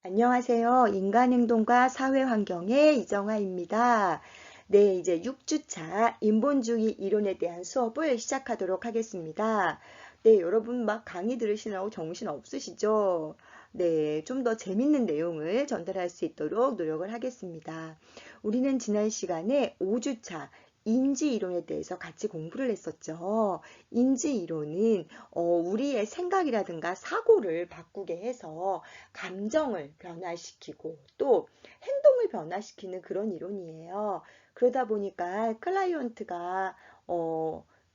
안녕하세요. 인간행동과 사회환경의 이정아입니다. 네, 이제 6주차 인본주의 이론에 대한 수업을 시작하도록 하겠습니다. 네, 여러분 막 강의 들으시느라고 정신 없으시죠? 네, 좀 더 재밌는 내용을 전달할 수 있도록 노력을 하겠습니다. 우리는 지난 시간에 5주차 인지 이론에 대해서 같이 공부를 했었죠. 인지 이론은 우리의 생각이라든가 사고를 바꾸게 해서 감정을 변화시키고 또 행동을 변화시키는 그런 이론이에요. 그러다 보니까 클라이언트가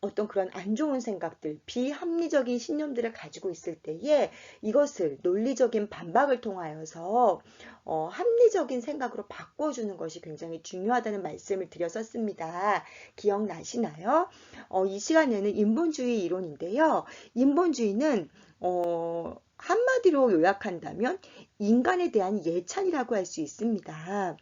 어떤 그런 안 좋은 생각들, 비합리적인 신념들을 가지고 있을 때에 이것을 논리적인 반박을 통하여서 합리적인 생각으로 바꿔주는 것이 굉장히 중요하다는 말씀을 드렸었습니다. 기억나시나요? 이 시간에는 인본주의 이론인데요. 인본주의는 한마디로 요약한다면 인간에 대한 예찬이라고 할 수 있습니다.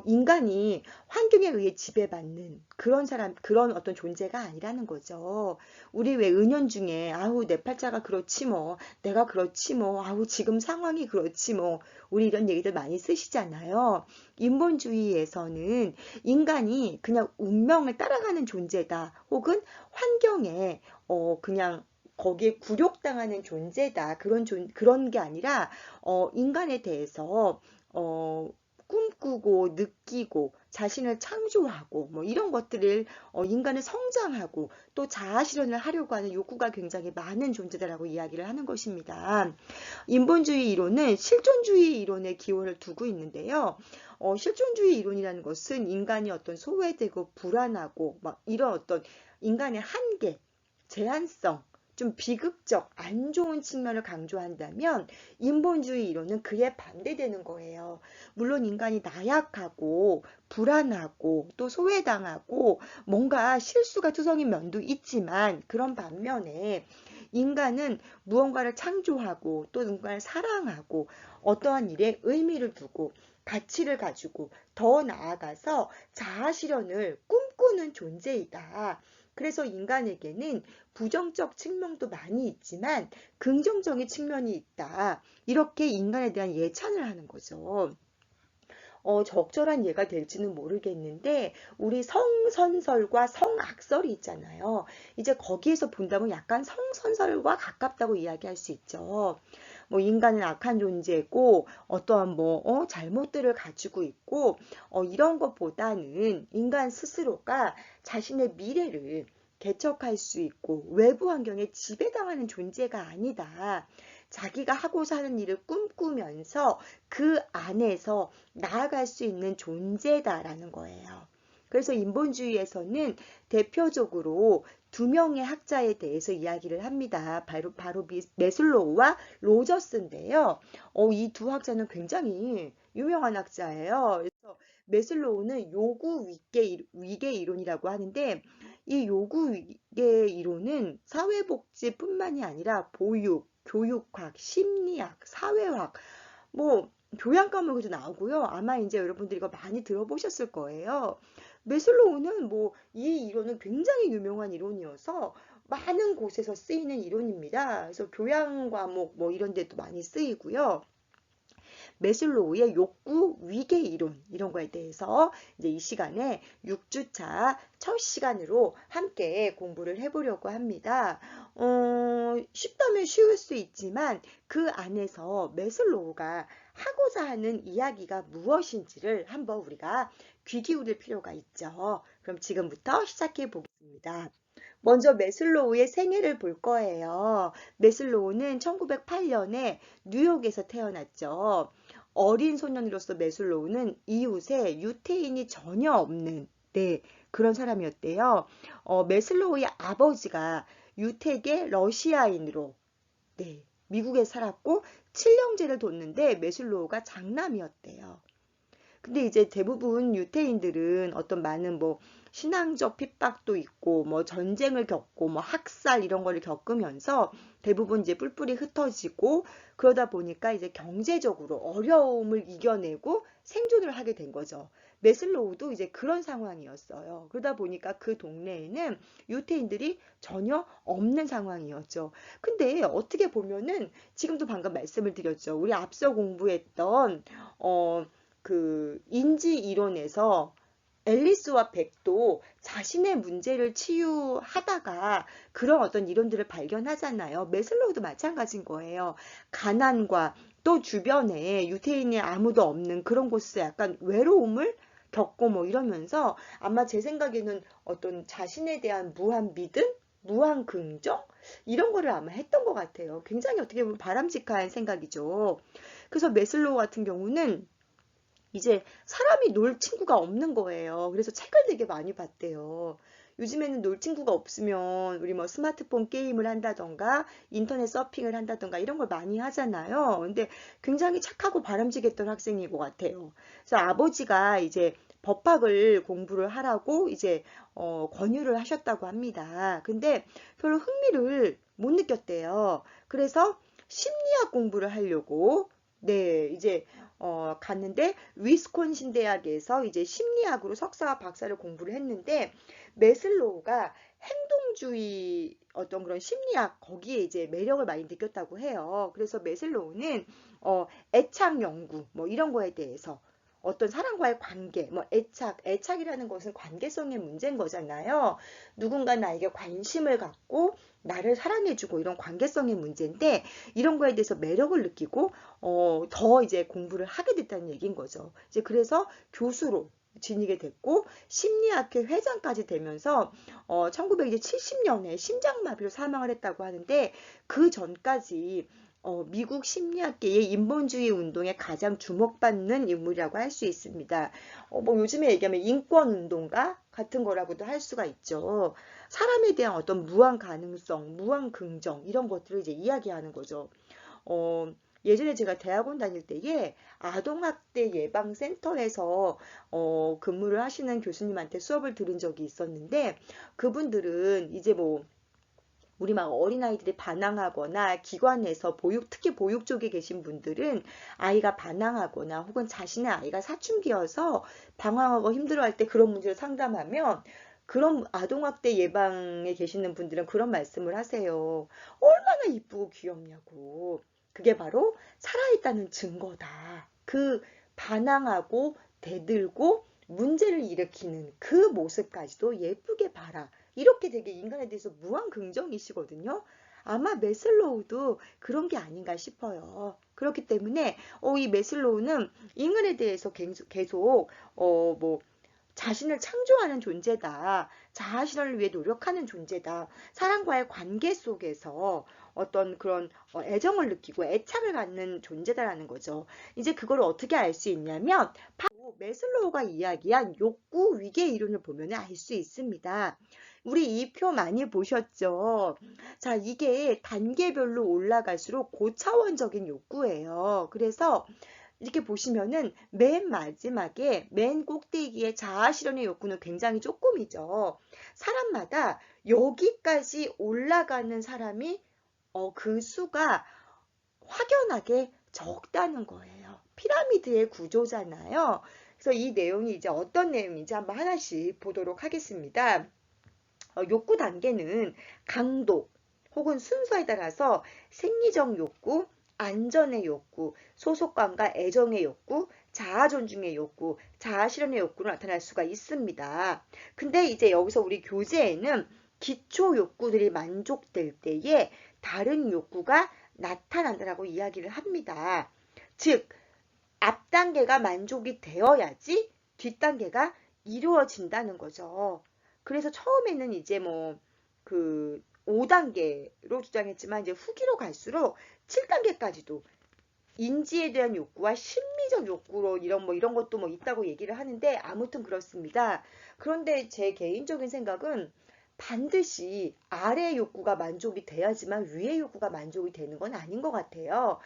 인간이 환경에 의해 지배받는 그런 어떤 존재가 아니라는 거죠. 우리 왜 은연중에, 아우, 내 팔자가 그렇지 뭐, 내가 그렇지 뭐, 아우, 지금 상황이 그렇지 뭐, 우리 이런 얘기들 많이 쓰시잖아요. 인본주의에서는 인간이 그냥 운명을 따라가는 존재다. 혹은 환경에, 그냥 거기에 굴욕당하는 존재다. 그런 게 아니라, 인간에 대해서, 꿈꾸고, 느끼고, 자신을 창조하고, 뭐, 이런 것들을, 인간을 성장하고, 또 자아실현을 하려고 하는 욕구가 굉장히 많은 존재다라고 이야기를 하는 것입니다. 인본주의 이론은 실존주의 이론의 기원을 두고 있는데요. 실존주의 이론이라는 것은 인간이 어떤 소외되고 불안하고, 막 이런 어떤 인간의 한계, 제한성, 좀 비극적, 안 좋은 측면을 강조한다면 인본주의 이론은 그에 반대되는 거예요. 물론 인간이 나약하고 불안하고 또 소외당하고 뭔가 실수가 투성인 면도 있지만 그런 반면에 인간은 무언가를 창조하고 또 누군가를 사랑하고 어떠한 일에 의미를 두고 가치를 가지고 더 나아가서 자아실현을 꿈꾸는 존재이다. 그래서 인간에게는 부정적 측면도 많이 있지만 긍정적인 측면이 있다. 이렇게 인간에 대한 예찬을 하는 거죠. 적절한 예가 될지는 모르겠는데 우리 성선설과 성악설이 있잖아요. 이제 거기에서 본다면 약간 성선설과 가깝다고 이야기할 수 있죠. 뭐 인간은 악한 존재고 어떠한 잘못들을 가지고 있고 이런 것보다는 인간 스스로가 자신의 미래를 개척할 수 있고 외부 환경에 지배당하는 존재가 아니다. 자기가 하고자 하는 일을 꿈꾸면서 그 안에서 나아갈 수 있는 존재다라는 거예요. 그래서 인본주의에서는 대표적으로 두 명의 학자에 대해서 이야기를 합니다. 바로 메슬로우와 로저스인데요. 이 두 학자는 굉장히 유명한 학자예요. 그래서 메슬로우는 위계 이론이라고 하는데 이 요구 위계 이론은 사회복지뿐만이 아니라 보육, 교육학, 심리학, 사회학, 뭐 교양 과목에도 나오고요. 아마 이제 여러분들이 이거 많이 들어보셨을 거예요. 메슬로우는 뭐 이 이론은 굉장히 유명한 이론이어서 많은 곳에서 쓰이는 이론입니다. 그래서 교양 과목 뭐 이런 데도 많이 쓰이고요. 메슬로우의 욕구 위계 이론 이런 거에 대해서 이제 이 시간에 6주차 첫 시간으로 함께 공부를 해보려고 합니다. 쉽다면 쉬울 수 있지만 그 안에서 메슬로우가 하고자 하는 이야기가 무엇인지를 한번 우리가 귀 기울일 필요가 있죠. 그럼 지금부터 시작해 보겠습니다. 먼저 메슬로우의 생애를 볼 거예요. 메슬로우는 1908년에 뉴욕에서 태어났죠. 어린 소년으로서 메슬로우는 이웃에 유태인이 전혀 없는 그런 사람이었대요. 메슬로우의 아버지가 유택의 러시아인으로 미국에 살았고 칠형제를 뒀는데 메슬로우가 장남이었대요. 근데 이제 대부분 유태인들은 어떤 많은 뭐 신앙적 핍박도 있고 뭐 전쟁을 겪고 뭐 학살 이런 거를 겪으면서 대부분 이제 뿔뿔이 흩어지고 그러다 보니까 이제 경제적으로 어려움을 이겨내고 생존을 하게 된 거죠. 메슬로우도 이제 그런 상황이었어요. 그러다 보니까 그 동네에는 유태인들이 전혀 없는 상황이었죠. 근데 어떻게 보면은 지금도 방금 말씀을 드렸죠. 우리 앞서 공부했던 그 인지 이론에서 앨리스와 백도 자신의 문제를 치유하다가 그런 어떤 이론들을 발견하잖아요. 메슬로우도 마찬가지인 거예요. 가난과 또 주변에 유태인이 아무도 없는 그런 곳에서 약간 외로움을 겪고 뭐 이러면서 아마 제 생각에는 어떤 자신에 대한 무한 믿음, 무한 긍정 이런 거를 아마 했던 것 같아요. 굉장히 어떻게 보면 바람직한 생각이죠. 그래서 메슬로우 같은 경우는 이제 사람이 놀 친구가 없는 거예요. 그래서 책을 되게 많이 봤대요. 요즘에는 놀 친구가 없으면 우리 뭐 스마트폰 게임을 한다던가 인터넷 서핑을 한다던가 이런 걸 많이 하잖아요. 근데 굉장히 착하고 바람직했던 학생인 것 같아요. 그래서 아버지가 이제 법학을 공부를 하라고 이제 권유를 하셨다고 합니다. 근데 별로 흥미를 못 느꼈대요. 그래서 심리학 공부를 하려고 네, 이제 갔는데 위스콘신 대학에서 이제 심리학으로 석사와 박사를 공부를 했는데 메슬로우가 행동주의 어떤 그런 심리학 거기에 이제 매력을 많이 느꼈다고 해요. 그래서 메슬로우는 애착 연구 뭐 이런 거에 대해서 어떤 사람과의 관계, 뭐 애착이라는 것은 관계성의 문제인 거잖아요. 누군가 나에게 관심을 갖고 나를 사랑해주고 이런 관계성의 문제인데 이런 거에 대해서 매력을 느끼고 더 이제 공부를 하게 됐다는 얘기인 거죠. 이제 그래서 교수로 지니게 됐고 심리학회 회장까지 되면서 1970년에 심장마비로 사망을 했다고 하는데 그 전까지 미국 심리학계의 인본주의 운동에 가장 주목받는 인물이라고 할 수 있습니다. 뭐 요즘에 얘기하면 인권 운동가 같은 거라고도 할 수가 있죠. 사람에 대한 어떤 무한 가능성, 무한 긍정 이런 것들을 이제 이야기하는 거죠. 어, 예전에 제가 대학원 다닐 때에 아동학대 예방센터에서 근무를 하시는 교수님한테 수업을 들은 적이 있었는데 그분들은 이제 뭐 우리 막 어린아이들이 반항하거나 기관에서 특히 보육 쪽에 계신 분들은 아이가 반항하거나 혹은 자신의 아이가 사춘기여서 방황하고 힘들어할 때 그런 문제를 상담하면 그런 아동학대 예방에 계시는 분들은 그런 말씀을 하세요. 얼마나 이쁘고 귀엽냐고. 그게 바로 살아있다는 증거다. 그 반항하고 대들고 문제를 일으키는 그 모습까지도 예쁘게 봐라. 이렇게 되게 인간에 대해서 무한 긍정이시거든요. 아마 메슬로우도 그런 게 아닌가 싶어요. 그렇기 때문에 이 메슬로우는 인간에 대해서 계속 뭐 자신을 창조하는 존재다. 자아 실현을 위해 노력하는 존재다. 사람과의 관계 속에서 어떤 그런 애정을 느끼고 애착을 갖는 존재다라는 거죠. 이제 그걸 어떻게 알 수 있냐면 바로 메슬로우가 이야기한 욕구 위계 이론을 보면 알 수 있습니다. 우리 이 표 많이 보셨죠? 자, 이게 단계별로 올라갈수록 고차원적인 욕구예요. 그래서 이렇게 보시면은 맨 마지막에 맨 꼭대기에 자아 실현의 욕구는 굉장히 조금이죠. 사람마다 여기까지 올라가는 사람이 그 수가 확연하게 적다는 거예요. 피라미드의 구조잖아요. 그래서 이 내용이 이제 어떤 내용인지 한번 하나씩 보도록 하겠습니다. 욕구 단계는 강도 혹은 순서에 따라서 생리적 욕구, 안전의 욕구, 소속감과 애정의 욕구, 자아 존중의 욕구, 자아 실현의 욕구로 나타날 수가 있습니다. 근데 이제 여기서 우리 교재에는 기초 욕구들이 만족될 때에 다른 욕구가 나타난다라고 이야기를 합니다. 즉, 앞 단계가 만족이 되어야지 뒷 단계가 이루어진다는 거죠. 그래서 처음에는 이제 뭐 그 5단계로 주장했지만 이제 후기로 갈수록 7단계까지도 인지에 대한 욕구와 심리적 욕구로 이런 것도 뭐 있다고 얘기를 하는데 아무튼 그렇습니다. 그런데 제 개인적인 생각은 반드시 아래 욕구가 만족이 돼야지만 위의 욕구가 만족이 되는 건 아닌 것 같아요.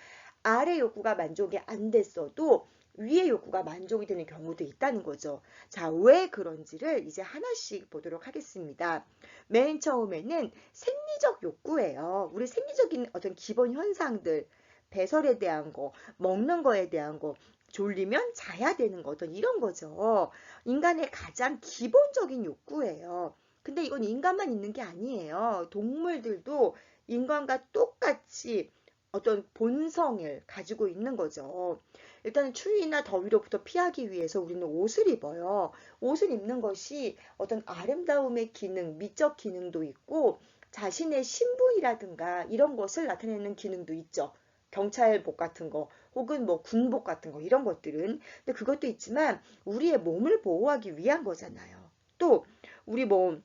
아래 욕구가 만족이 안 됐어도 위의 욕구가 만족이 되는 경우도 있다는 거죠. 자, 왜 그런지를 이제 하나씩 보도록 하겠습니다. 맨 처음에는 생리적 욕구예요. 우리 생리적인 어떤 기본 현상들, 배설에 대한 거, 먹는 거에 대한 거, 졸리면 자야 되는 거, 어떤 이런 거죠. 인간의 가장 기본적인 욕구예요. 근데 이건 인간만 있는 게 아니에요. 동물들도 인간과 똑같이 어떤 본성을 가지고 있는 거죠. 일단은 추위나 더위로부터 피하기 위해서 우리는 옷을 입어요. 옷을 입는 것이 어떤 아름다움의 기능, 미적 기능도 있고 자신의 신분이라든가 이런 것을 나타내는 기능도 있죠. 경찰복 같은 거 혹은 뭐 군복 같은 거 이런 것들은. 근데 그것도 있지만 우리의 몸을 보호하기 위한 거잖아요. 또 우리 뭐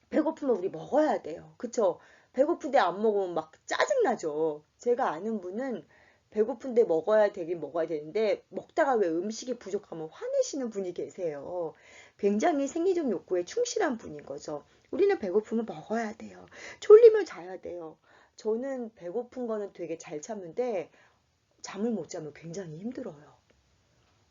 배고프면 우리 먹어야 돼요. 그쵸? 배고픈데 안 먹으면 막 짜증나죠. 제가 아는 분은 배고픈데 먹어야 되긴 먹어야 되는데 먹다가 왜 음식이 부족하면 화내시는 분이 계세요. 굉장히 생리적 욕구에 충실한 분인 거죠. 우리는 배고프면 먹어야 돼요. 졸리면 자야 돼요. 저는 배고픈 거는 되게 잘 참는데 잠을 못 자면 굉장히 힘들어요.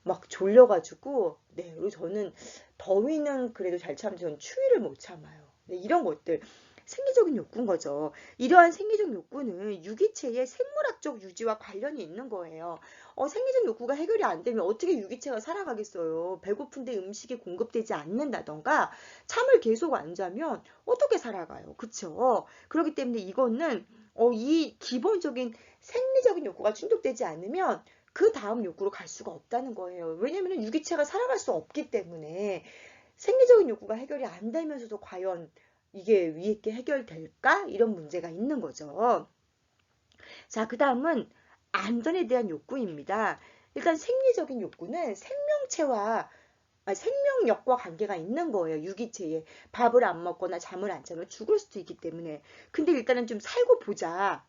막 졸려가지고, 네, 그리고 저는 더위는 그래도 잘 참지 전 추위를 못 참아요. 네, 이런 것들 생리적인 욕구인 거죠. 이러한 생리적 욕구는 유기체의 생물학적 유지와 관련이 있는 거예요. 생리적 욕구가 해결이 안 되면 어떻게 유기체가 살아가겠어요? 배고픈데 음식이 공급되지 않는다던가 잠을 계속 안 자면 어떻게 살아가요? 그쵸? 그렇기 때문에 이거는 이 기본적인 생리적인 욕구가 충족되지 않으면 그 다음 욕구로 갈 수가 없다는 거예요. 왜냐하면 유기체가 살아갈 수 없기 때문에 생리적인 욕구가 해결이 안 되면서도 과연 이게 위에 있게 해결될까? 이런 문제가 있는 거죠. 자, 그 다음은 안전에 대한 욕구입니다. 일단 생리적인 욕구는 생명력과 관계가 있는 거예요. 유기체에. 밥을 안 먹거나 잠을 안 자면 죽을 수도 있기 때문에. 근데 일단은 좀 살고 보자.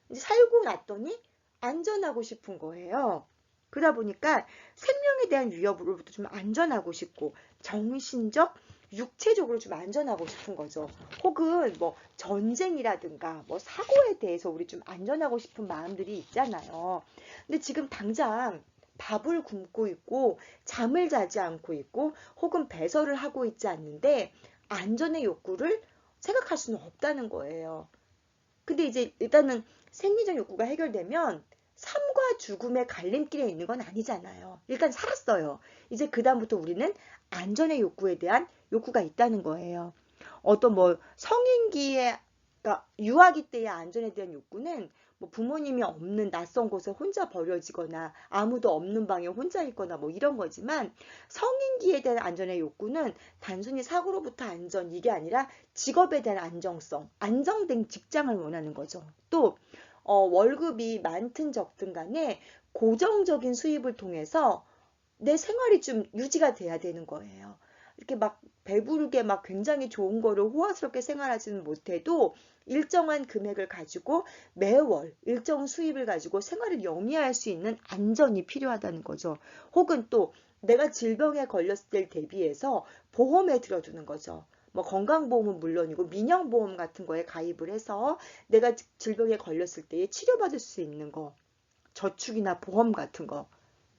이제 살고 났더니 안전하고 싶은 거예요. 그러다 보니까 생명에 대한 위협으로부터 좀 안전하고 싶고 정신적, 육체적으로 좀 안전하고 싶은 거죠. 혹은 뭐 전쟁이라든가 뭐 사고에 대해서 우리 좀 안전하고 싶은 마음들이 있잖아요. 근데 지금 당장 밥을 굶고 있고 잠을 자지 않고 있고 혹은 배설을 하고 있지 않는데 안전의 욕구를 생각할 수는 없다는 거예요. 근데 이제 일단은 생리적 욕구가 해결되면 삶과 죽음의 갈림길에 있는 건 아니잖아요. 일단 살았어요. 이제 그다음부터 우리는 안전의 욕구에 대한 욕구가 있다는 거예요. 어떤 뭐 성인기에, 그러니까 유아기 때의 안전에 대한 욕구는 뭐 부모님이 없는 낯선 곳에 혼자 버려지거나 아무도 없는 방에 혼자 있거나 뭐 이런 거지만 성인기에 대한 안전의 욕구는 단순히 사고로부터 안전 이게 아니라 직업에 대한 안정성, 안정된 직장을 원하는 거죠. 또 월급이 많든 적든 간에 고정적인 수입을 통해서 내 생활이 좀 유지가 돼야 되는 거예요. 이렇게 막 배부르게 막 굉장히 좋은 거를 호화스럽게 생활하지는 못해도 일정한 금액을 가지고 매월 일정 수입을 가지고 생활을 영위할 수 있는 안전이 필요하다는 거죠. 혹은 또 내가 질병에 걸렸을 때 대비해서 보험에 들어두는 거죠. 뭐 건강보험은 물론이고 민영보험 같은 거에 가입을 해서 내가 질병에 걸렸을 때에 치료받을 수 있는 거, 저축이나 보험 같은 거,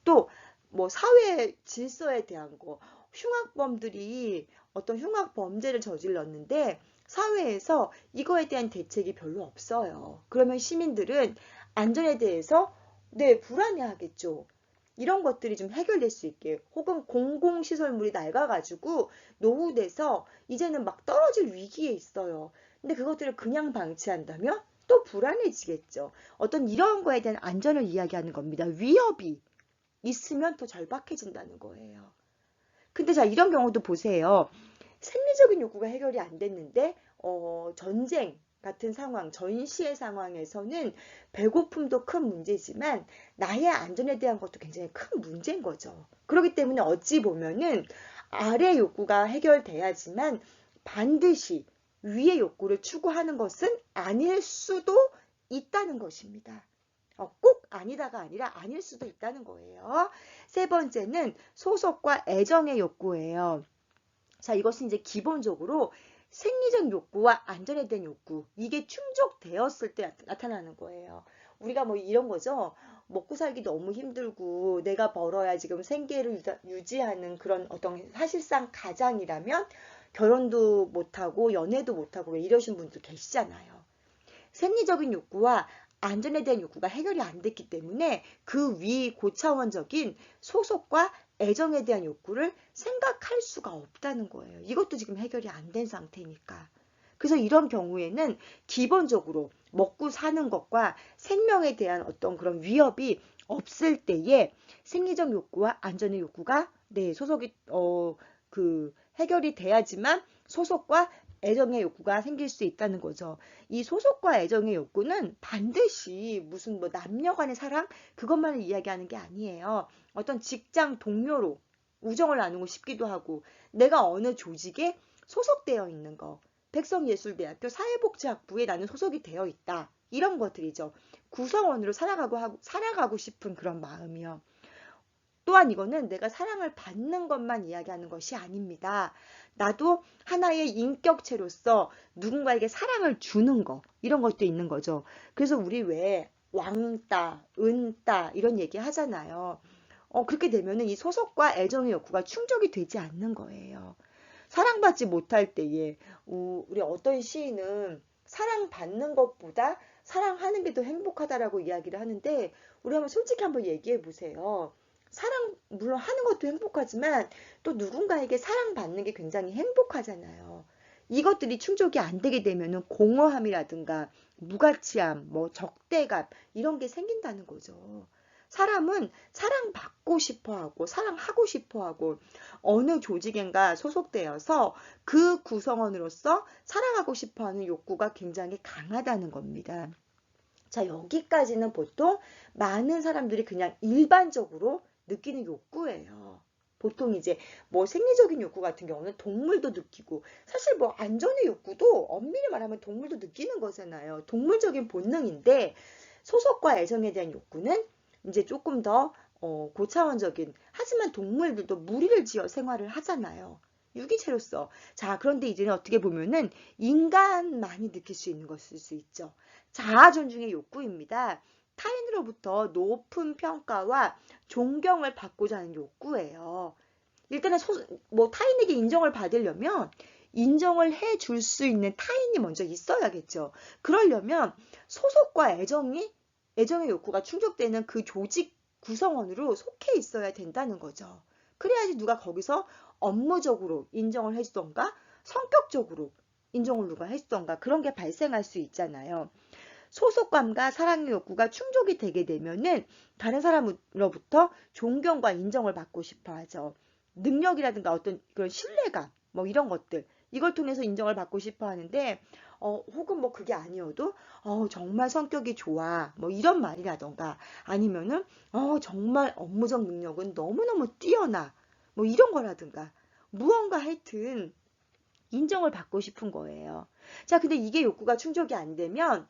또 뭐 사회 질서에 대한 거, 흉악범들이 어떤 흉악 범죄를 저질렀는데 사회에서 이거에 대한 대책이 별로 없어요. 그러면 시민들은 안전에 대해서 네, 불안해하겠죠. 이런 것들이 좀 해결될 수 있게 혹은 공공시설물이 낡아가지고 노후돼서 이제는 막 떨어질 위기에 있어요. 근데 그것들을 그냥 방치한다면 또 불안해지겠죠. 어떤 이런 거에 대한 안전을 이야기하는 겁니다. 위협이 있으면 더 절박해진다는 거예요. 근데 자, 이런 경우도 보세요. 생리적인 욕구가 해결이 안 됐는데, 전쟁 같은 상황, 전시의 상황에서는 배고픔도 큰 문제지만 나의 안전에 대한 것도 굉장히 큰 문제인 거죠. 그렇기 때문에 어찌 보면은 아래 욕구가 해결돼야지만 반드시 위의 욕구를 추구하는 것은 아닐 수도 있다는 것입니다. 꼭 아니다가 아니라 아닐 수도 있다는 거예요. 세 번째는 소속과 애정의 욕구예요. 자, 이것은 이제 기본적으로 생리적 욕구와 안전에 대한 욕구, 이게 충족되었을 때 나타나는 거예요. 우리가 뭐 이런 거죠. 먹고 살기 너무 힘들고 내가 벌어야 지금 생계를 유지하는 그런 어떤 사실상 가장이라면 결혼도 못하고 연애도 못하고 왜 이러신 분들 계시잖아요. 생리적인 욕구와 안전에 대한 욕구가 해결이 안 됐기 때문에 그 위 고차원적인 소속과 애정에 대한 욕구를 생각할 수가 없다는 거예요. 이것도 지금 해결이 안 된 상태니까. 그래서 이런 경우에는 기본적으로 먹고 사는 것과 생명에 대한 어떤 그런 위협이 없을 때에 생리적 욕구와 안전의 욕구가 소속이 해결이 돼야지만 소속과 애정의 욕구가 생길 수 있다는 거죠. 이 소속과 애정의 욕구는 반드시 무슨 뭐 남녀 간의 사랑 그것만을 이야기하는 게 아니에요. 어떤 직장 동료로 우정을 나누고 싶기도 하고 내가 어느 조직에 소속되어 있는 거. 백성예술대학교 사회복지학부에 나는 소속이 되어 있다. 이런 것들이죠. 구성원으로 살아가고 싶은 그런 마음이요. 또한 이거는 내가 사랑을 받는 것만 이야기하는 것이 아닙니다. 나도 하나의 인격체로서 누군가에게 사랑을 주는 거, 이런 것도 있는 거죠. 그래서 우리 왜 왕따, 은따 이런 얘기 하잖아요. 그렇게 되면은 이 소속과 애정의 욕구가 충족이 되지 않는 거예요. 사랑받지 못할 때에 우리 어떤 시인은 사랑받는 것보다 사랑하는 게 더 행복하다라고 이야기를 하는데 우리 한번 솔직히 한번 얘기해 보세요. 사랑 물론 하는 것도 행복하지만 또 누군가에게 사랑받는 게 굉장히 행복하잖아요. 이것들이 충족이 안 되게 되면은 공허함이라든가 무가치함, 뭐 적대감 이런 게 생긴다는 거죠. 사람은 사랑받고 싶어 하고 사랑하고 싶어 하고 어느 조직인가 소속되어서 그 구성원으로서 사랑하고 싶어 하는 욕구가 굉장히 강하다는 겁니다. 자, 여기까지는 보통 많은 사람들이 그냥 일반적으로 느끼는 욕구예요. 보통 이제 뭐 생리적인 욕구 같은 경우는 동물도 느끼고 사실 뭐 안전의 욕구도 엄밀히 말하면 동물도 느끼는 거잖아요. 동물적인 본능인데 소속과 애정에 대한 욕구는 이제 조금 더 고차원적인 하지만 동물들도 무리를 지어 생활을 하잖아요. 유기체로서. 자, 그런데 이제는 어떻게 보면은 인간만이 느낄 수 있는 것일 수 있죠. 자아 존중의 욕구입니다. 타인으로부터 높은 평가와 존경을 받고자 하는 욕구예요. 일단은 뭐 타인에게 인정을 받으려면 인정을 해줄 수 있는 타인이 먼저 있어야겠죠. 그러려면 소속과 애정의 욕구가 충족되는 그 조직 구성원으로 속해 있어야 된다는 거죠. 그래야지 누가 거기서 업무적으로 인정을 해주던가 성격적으로 인정을 누가 해주던가 그런 게 발생할 수 있잖아요. 소속감과 사랑의 욕구가 충족이 되게 되면은 다른 사람으로부터 존경과 인정을 받고 싶어 하죠. 능력이라든가 어떤 그런 신뢰감, 뭐 이런 것들, 이걸 통해서 인정을 받고 싶어 하는데, 혹은 뭐 그게 아니어도, 정말 성격이 좋아, 뭐 이런 말이라던가, 아니면은, 정말 업무적 능력은 너무너무 뛰어나, 뭐 이런 거라든가, 무언가 하여튼, 인정을 받고 싶은 거예요. 자, 근데 이게 욕구가 충족이 안 되면,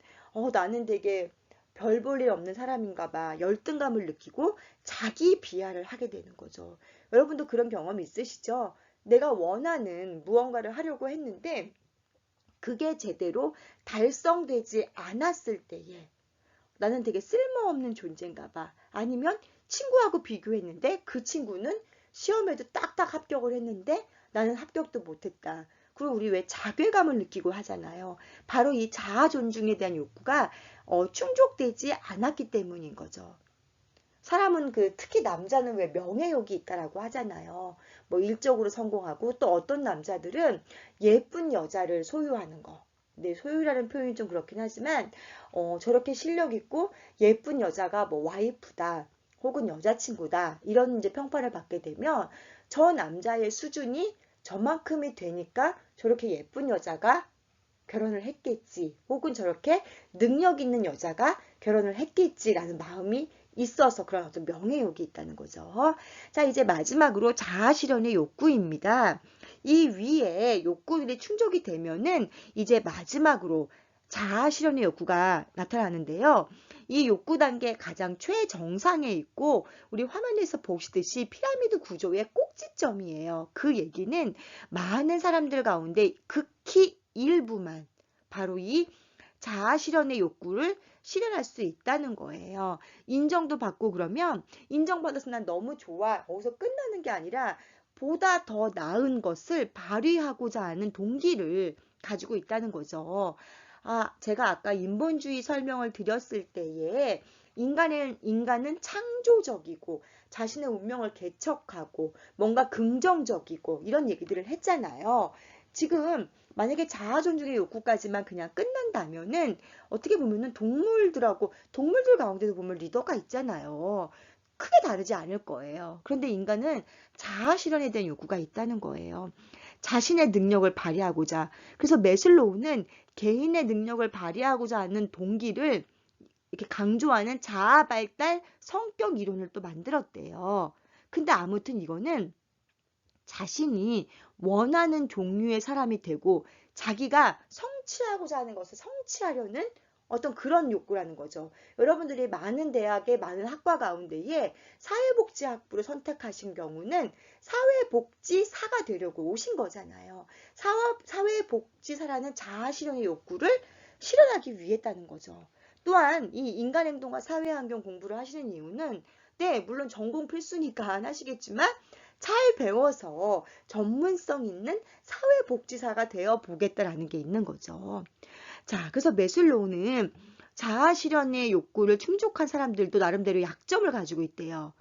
나는 되게 별 볼 일 없는 사람인가 봐. 열등감을 느끼고 자기 비하를 하게 되는 거죠. 여러분도 그런 경험 있으시죠? 내가 원하는 무언가를 하려고 했는데, 그게 제대로 달성되지 않았을 때에, 나는 되게 쓸모없는 존재인가 봐. 아니면 친구하고 비교했는데, 그 친구는 시험에도 딱딱 합격을 했는데, 나는 합격도 못했다. 그리고 우리 왜 자괴감을 느끼고 하잖아요. 바로 이 자아 존중에 대한 욕구가 충족되지 않았기 때문인 거죠. 사람은 특히 남자는 왜 명예욕이 있다라고 하잖아요. 뭐 일적으로 성공하고 또 어떤 남자들은 예쁜 여자를 소유하는 거. 네, 소유라는 표현이 좀 그렇긴 하지만 저렇게 실력 있고 예쁜 여자가 뭐 와이프다 혹은 여자친구다 이런 이제 평판을 받게 되면 저 남자의 수준이 저만큼이 되니까 저렇게 예쁜 여자가 결혼을 했겠지. 혹은 저렇게 능력 있는 여자가 결혼을 했겠지라는 마음이 있어서 그런 어떤 명예욕이 있다는 거죠. 자, 이제 마지막으로 자아실현의 욕구입니다. 이 위에 욕구들이 충족이 되면은 이제 마지막으로 자아실현의 욕구가 나타나는데요. 이 욕구 단계 가장 최정상에 있고 우리 화면에서 보시듯이 피라미드 구조의 꼭지점이에요. 그 얘기는 많은 사람들 가운데 극히 일부만 바로 이 자아 실현의 욕구를 실현할 수 있다는 거예요. 인정도 받고 그러면 인정받아서 난 너무 좋아. 거기서 끝나는 게 아니라 보다 더 나은 것을 발휘하고자 하는 동기를 가지고 있다는 거죠. 제가 아까 인본주의 설명을 드렸을 때에 인간은 창조적이고 자신의 운명을 개척하고 뭔가 긍정적이고 이런 얘기들을 했잖아요. 지금 만약에 자아 존중의 욕구까지만 그냥 끝난다면은 어떻게 보면은 동물들 가운데도 보면 리더가 있잖아요. 크게 다르지 않을 거예요. 그런데 인간은 자아 실현에 대한 욕구가 있다는 거예요. 자신의 능력을 발휘하고자. 그래서 매슬로우는 개인의 능력을 발휘하고자 하는 동기를 이렇게 강조하는 자아 발달 성격 이론을 또 만들었대요. 근데 아무튼 이거는 자신이 원하는 종류의 사람이 되고 자기가 성취하고자 하는 것을 성취하려는 어떤 그런 욕구라는 거죠. 여러분들이 많은 대학의 많은 학과 가운데에 사회복지학부를 선택하신 경우는 사회복지사가 되려고 오신 거잖아요. 사회복지사라는 자아실현의 욕구를 실현하기 위했다는 거죠. 또한 이 인간행동과 사회환경 공부를 하시는 이유는 네, 물론 전공 필수니까 안 하시겠지만 잘 배워서 전문성 있는 사회복지사가 되어 보겠다라는 게 있는 거죠. 자, 그래서 매슬로우는 자아 실현의 욕구를 충족한 사람들도 나름대로 약점을 가지고 있대요.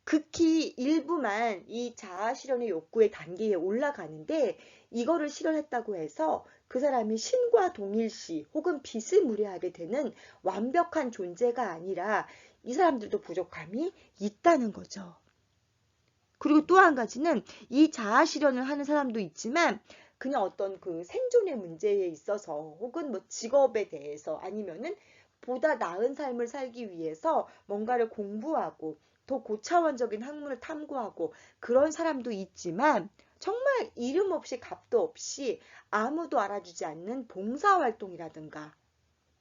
극히 일부만 이 자아 실현의 욕구의 단계에 올라가는데 이거를 실현했다고 해서 그 사람이 신과 동일시 혹은 비스무리하게 되는 완벽한 존재가 아니라 이 사람들도 부족함이 있다는 거죠. 그리고 또 한 가지는 이 자아 실현을 하는 사람도 있지만 그냥 어떤 그 생존의 문제에 있어서 혹은 뭐 직업에 대해서 아니면은 보다 나은 삶을 살기 위해서 뭔가를 공부하고 더 고차원적인 학문을 탐구하고 그런 사람도 있지만 정말 이름 없이 값도 없이 아무도 알아주지 않는 봉사활동이라든가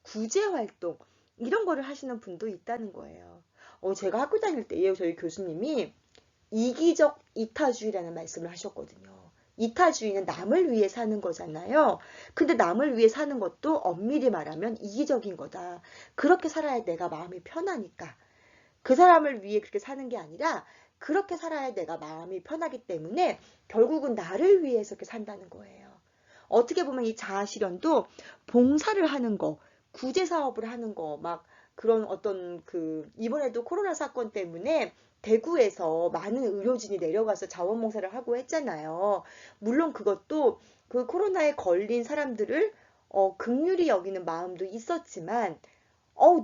구제활동 이런 거를 하시는 분도 있다는 거예요. 제가 학교 다닐 때에 저희 교수님이 이기적 이타주의라는 말씀을 하셨거든요. 이타주의는 남을 위해 사는 거잖아요. 근데 남을 위해 사는 것도 엄밀히 말하면 이기적인 거다. 그렇게 살아야 내가 마음이 편하니까. 그 사람을 위해 그렇게 사는 게 아니라 그렇게 살아야 내가 마음이 편하기 때문에 결국은 나를 위해서 이렇게 산다는 거예요. 어떻게 보면 이 자아실현도 봉사를 하는 거, 구제 사업을 하는 거, 막 그런 어떤 이번에도 코로나 사건 때문에 대구에서 많은 의료진이 내려가서 자원봉사를 하고 했잖아요. 물론 그것도 그 코로나에 걸린 사람들을 긍휼히 여기는 마음도 있었지만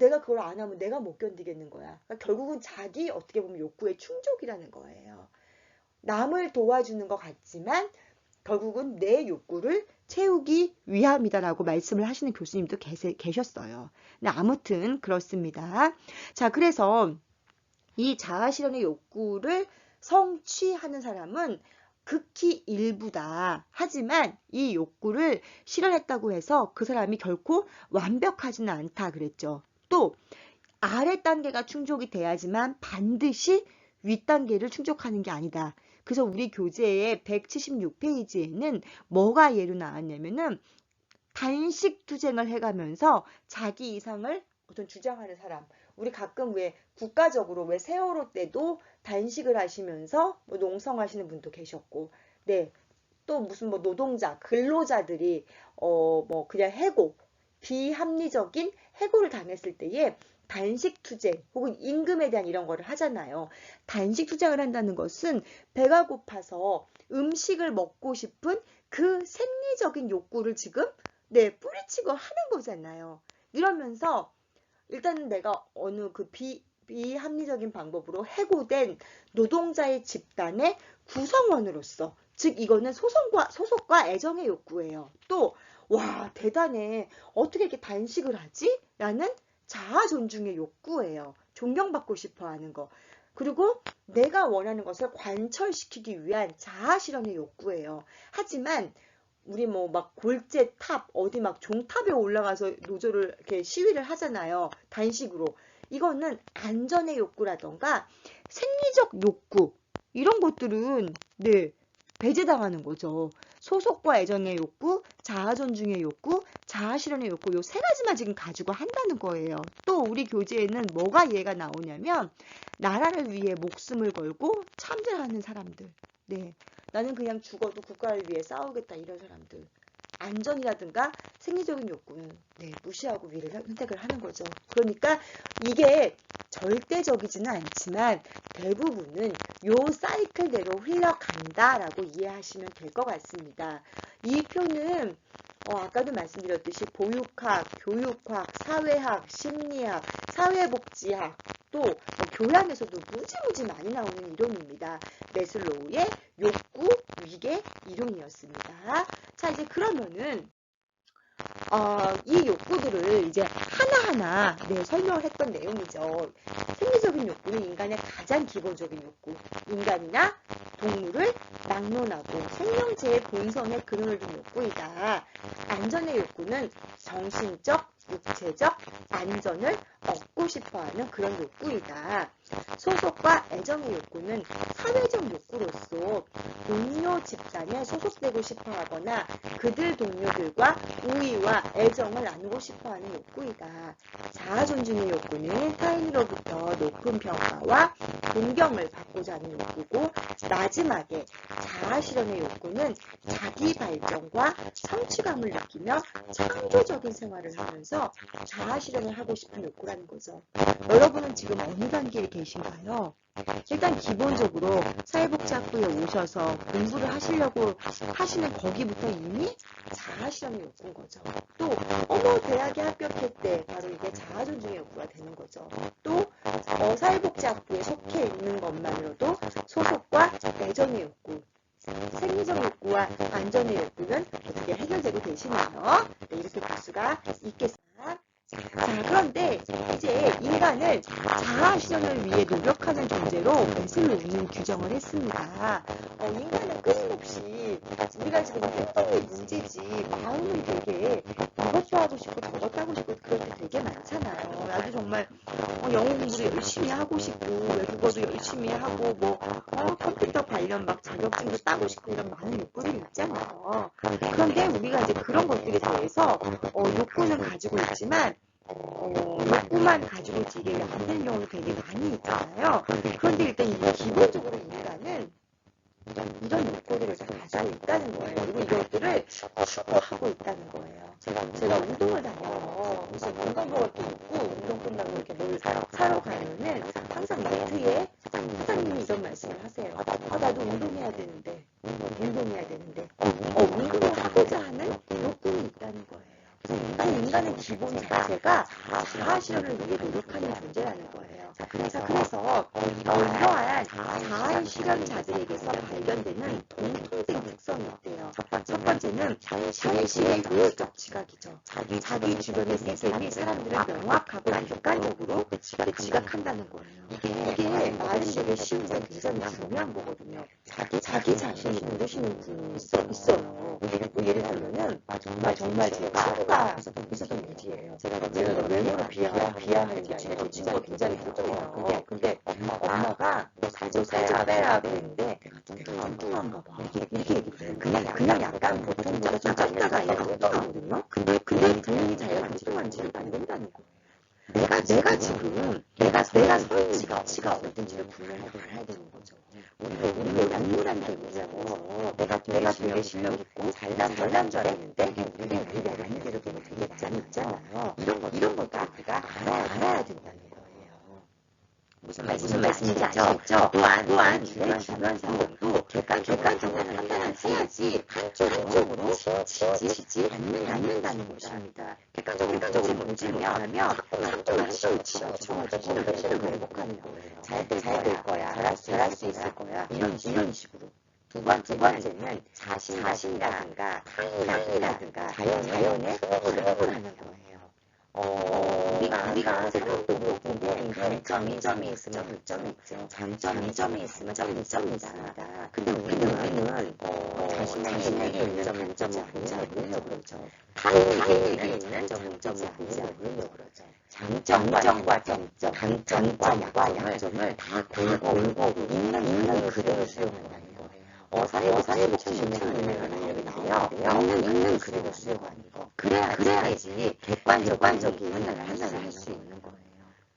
내가 그걸 안 하면 내가 못 견디겠는 거야. 그러니까 결국은 자기 어떻게 보면 욕구의 충족이라는 거예요. 남을 도와주는 것 같지만 결국은 내 욕구를 채우기 위함이다라고 말씀을 하시는 교수님도 계셨어요. 근데 아무튼 그렇습니다. 자, 그래서 이 자아실현의 욕구를 성취하는 사람은 극히 일부다. 하지만 이 욕구를 실현했다고 해서 그 사람이 결코 완벽하지는 않다 그랬죠. 또 아래 단계가 충족이 돼야지만 반드시 윗 단계를 충족하는 게 아니다. 그래서 우리 교재의 176페이지에는 뭐가 예로 나왔냐면은 단식 투쟁을 해가면서 자기 이상을 어떤 주장하는 사람. 우리 가끔 왜 국가적으로 왜 세월호 때도 단식을 하시면서 뭐 농성하시는 분도 계셨고, 네. 또 무슨 뭐 노동자, 근로자들이 뭐 그냥 비합리적인 해고를 당했을 때에 단식 투쟁 혹은 임금에 대한 이런 거를 하잖아요. 단식 투쟁을 한다는 것은 배가 고파서 음식을 먹고 싶은 그 생리적인 욕구를 지금 뿌리치고 하는 거잖아요. 이러면서 일단은 내가 어느 비합리적인 방법으로 해고된 노동자의 집단의 구성원으로서 즉 이거는 소속과 애정의 욕구예요. 또 와 대단해 어떻게 이렇게 단식을 하지? 라는 자아 존중의 욕구예요. 존경받고 싶어 하는 거. 그리고 내가 원하는 것을 관철시키기 위한 자아 실현의 욕구예요. 하지만 우리 뭐 막 골재 탑 어디 막 종탑에 올라가서 노조를 이렇게 시위를 하잖아요. 단식으로. 이거는 안전의 욕구라던가 생리적 욕구 이런 것들은 배제당하는 거죠. 소속과 애정의 욕구, 자아 존중의 욕구, 자아 실현의 욕구 요 세 가지만 지금 가지고 한다는 거예요. 또 우리 교재에는 뭐가 이해가 나오냐면 나라를 위해 목숨을 걸고 참전하는 사람들. 네. 나는 그냥 죽어도 국가를 위해 싸우겠다 이런 사람들. 안전이라든가 생리적인 욕구는 무시하고 위를 선택을 하는 거죠. 그러니까 이게 절대적이지는 않지만 대부분은 요 사이클대로 흘러간다라고 이해하시면 될 것 같습니다. 이 표는 아까도 말씀드렸듯이 보육학, 교육학, 사회학, 심리학, 사회복지학 또 교양에서도 무지무지 많이 나오는 이론입니다. 매슬로우의 욕구 위계 이론이었습니다. 자, 이제 그러면은 이 욕구들을 이제 하나하나 설명을 했던 내용이죠. 생리적인 욕구는 인간의 가장 기본적인 욕구. 인간이나 동물을 막론하고 생명체의 본성에 근원을 둔 욕구이다. 안전의 욕구는 정신적, 육체적 안전을 얻고 싶어하는 그런 욕구이다. 소속과 애정의 욕구는 사회적 욕구로서 동료 집단에 소속되고 싶어하거나 그들 동료들과 우위와 애정을 나누고 싶어하는 욕구이다. 자아 존중의 욕구는 타인으로부터 높은 평가와 존경을 받고자 하는 욕구고 마지막에 자아 실현의 욕구는 자기 발전과 성취감을 느끼며 창조적인 생활을 하면서 자아 실현을 하고 싶은 욕구라는 거죠. 여러분은 지금 어느 단계에 계신가요? 일단 기본적으로 사회복지학부에 오셔서 공부를 하시려고 하시는 거기부터 이미 자아 실현의 욕구인 거죠. 또 대학에 합격했대. 바로 이게 자아 존중의 욕구가 되는 거죠. 또 사회복지학부에 속해 있는 것만으로도 소속과 애정의 욕구, 생리적 욕구와 안전의 욕구는 어떻게 해결되고 계시나요? 이렇게 볼 수가 있겠습니다. 자, 그런데 이제 인간을 자아 실현을 위해 노력하는 존재로 매슬로우는 규정을 했습니다. 인간은 끊임없이 우리가 지금 했던 게 문제지 마음은 되게 이것도 하고 싶고 저것도 하고 싶고 그럴 때 되게 많잖아요. 나도 정말 영어 공부도 열심히 하고 싶고 외국어도 열심히 하고 컴퓨터 관련 막 자격증도 따고 싶고 이런 많은 욕구들이 있잖아요. 그런데 우리가 이제 그런 것들에 대해서 욕구는 가지고 있지만 욕구만 가지고 이게 안 되는 경우도 되게 많이 있잖아요. 그런데 일단 기본적으로 인간은 이런 욕구들을 다 가지고 있다는 거예요. 그리고 이것들을 추구하고 있다는 거예요. 제가 운동을 다녀요. 그래서 건강 먹을 게 있고 운동 끝나고 이렇게 뭘 사러 가면은 항상 마트에 사장님이 이런 말씀을 하세요. 나도 운동해야 되는데 운동을 하고자 하는 욕구는 있다는 거예요. 인간의 기본 자체가 자아 실현을 위해 노력하는 존재라는 거예요. 그래서 이러한 자아 실현자들에게서 발견되는 공통된 특성이 있대요. 첫 번째는 현실의 효율적 지각이죠. 자기 주변의 시스템이 사람들을 명확하고 객관적으로 지각한다는 거예요. 이게 말이 되게 쉬운데 굉장히 중요한 거거든요. 자기 자신이 모르시는 분이 있어요. 예를 들면은 정말 제 친구가 있었던 일이에요. 제가 외모로 비하하는 게 아니라 제 친구가 굉장히 뚱뚱해요. 근데 엄마가 너 살 좀 빼라 그랬는데 내가 뚱뚱한가 봐. 이렇게 얘기해요. 그냥 약간 보통보다 좀 작다가 아니라 뚱뚱하거든요. 근데 당연히 자기가 뚱뚱한지를 모른다는 거예요. 내가 지금 내가 서 있는 가치가 어떤지를 분명히 알아야 되는 거죠. 우리가 인물한 게 있잖아요. 내가 되게 실력 있고 잘난 줄 알았는데 그게 아니대로 되면 되게 많이 있잖아요. 이런 것도 우리가 알아야 된다는 거예요. 무슨 말씀인지 아시겠죠? 또한 주변 상황도 객관적으로 판단해야지 한쪽으로 치지 않는다는 것입니다. 객관적으로 보지면 한쪽을 치워주고 회복하는 거예요. 잘 될 거야. 잘할 수 있을 거야. 이런 식으로. 두 번째는 자신이라든가 타인이라든가 자연에 수긍하는 거예요. 우리가 사람도 보면 장점이 있으면 단점이 있죠. 장점이 있으면 장점이 있습니다. 근데 우리는 자신에게 있는 단점을 보지 않으려고 그러죠. 타인에게 있는 장점을 보지 않으려고 그러죠. 장점과 강점과 약점을 다 골고루 있는 그대로 수용한다는 거예요. 사회복지 유행하는 얘기인데요. 읽는 글을 쓰고 아니고 그래야지 객관적인 판단을 할 수 있는 거예요.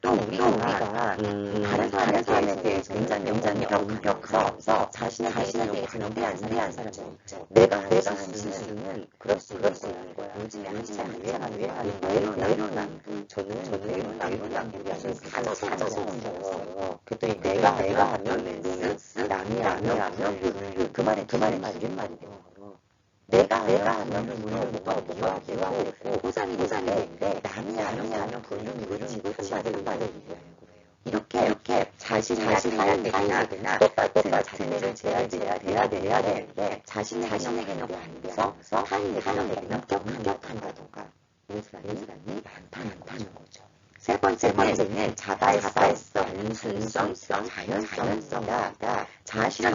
또 우리가 다른 사람에 대해서 굉장히 엄격해서 자신에 대해서 연대한 사람이 있죠. 내가 한 실수는 그럴 수 있는 거야. 요즘에 한참 유행하는 내로남불. 저는 내로남불이라는 사자성어인데요. 그랬더니 내가 하면 로맨스, 남이 하면 그 말에 줄임말이에요. 내가 하면 뭐가 기와되고 호상이 되는데 남이 하면 불륜이 그렇지 받을 거예요. 이렇게 자신의 타인에게나 똑같은 일을 돼야 되는데 자신에게는 관해서 타인에게는 엄격한다던가 이런 사람이 많다는 거죠. 세 번째는 자발성, 단순성, 자연성이다. 자신의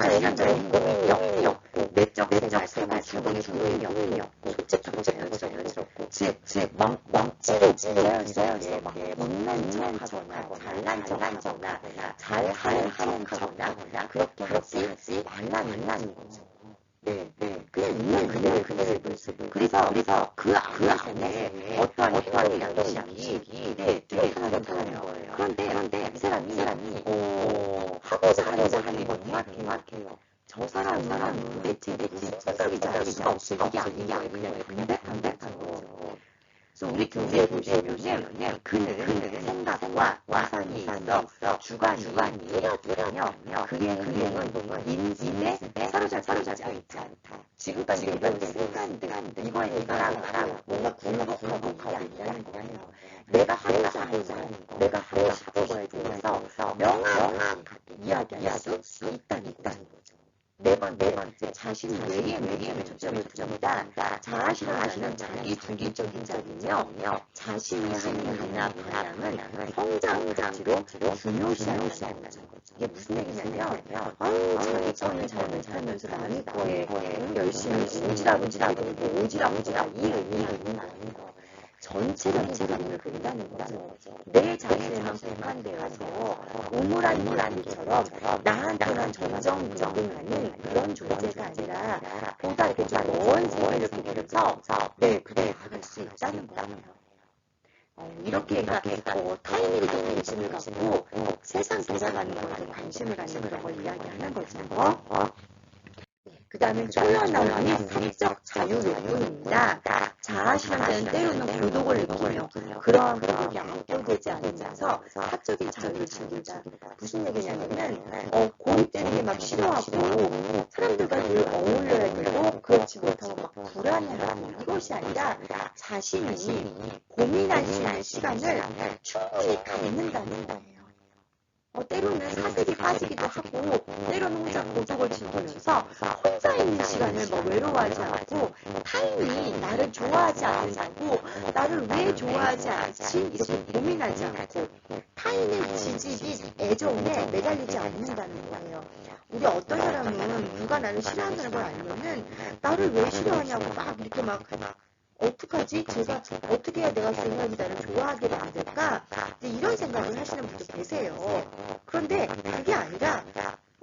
고민이 없고 내적 생활 적응의 중심이 없고 솔직하고 자연스럽고 즉 멍찌를 자연스럽게 못난 척하거나 잘난 척하거나 잘하는 척하거나 그렇게 하지 말라는 거죠. 네. 그냥 있는 그대로의 모습을. 그래서 그 안에 어떠한 양식이 나타나는 거예요. 그런데 이 사람이 하고자 하는 건 정확해요. 저 사람은 대체 성격이 잘 없어. 이게 아니에요. 그냥 담백한 거죠. 그래서 우리 교재에 보시면은 그는 생각과 와상이 있어 주관이 뚜렷하며 그의 행동은 인지에 사로잡지 않다. 지금까지 얘기한 순간들 이거랑 뭔가 구분하고 가는 거예요. 내가 하고자 하는 거, 내가 하고 싶은 거에 대해서 명확하게 이야기할 수 있다는 거죠. 네 번째, 자신 외에 초점을 둡니다. 자아실현하는 자기 주기적인 자리며 자신의 행위나 방향은 성장 가치로 중요시하는 거죠. 이게 무슨 얘기냐면, 자기 거는 잘 살면서 남의 거에 열심히 오지랖 이 의미는 아닌 거. 전체를 그린다는 거죠. 내 자신에만 객관되어서 우물안처럼 나한테만 정정하는 그런 존재가 아니라 보다 이렇게 먼 세계를 보면서 그래 나아갈 수 있다는 거예요. 이렇게 타인에게 관심을 갖고 세상 돌아가는 것에 관심을 갖는 그런 걸 이야기하는 거죠. 그 다음에 초연함이 사적 자유욕구입니다. 자아실현자는 때로는 고독을 느끼며 그러한 고독이 압도되지 않으면서 사적인 자유를 즐깁니다. 무슨 얘기냐면은 고립되는 막 싫어하고 사람들과 늘 어울려야 되고 그렇지 못하고 막 불안해하는 그것이 아니라 자신이 고민할 수 있는 시간을 충분히 갖는다는 거예요. 때로는 사색이 빠지기도 하고 때로는 혼자 고독을 즐기면서 혼자 있는 시간을 외로워하지 않고 타인이 나를 좋아하지 않는다고 나를 왜 좋아하지 않지 이렇게 고민하지 않고 타인의 지지 및 애정에 매달리지 않는다는 거예요. 우리 어떤 사람은 누가 나를 싫어한다는 걸 알면은 나를 왜 싫어하냐고 막 이렇게 어떡하지? 제가 어떻게 해야 내가 쟤네들이 나를 좋아하게 만들까? 이런 생각을 하시는 분도 계세요. 그런데 그게 아니라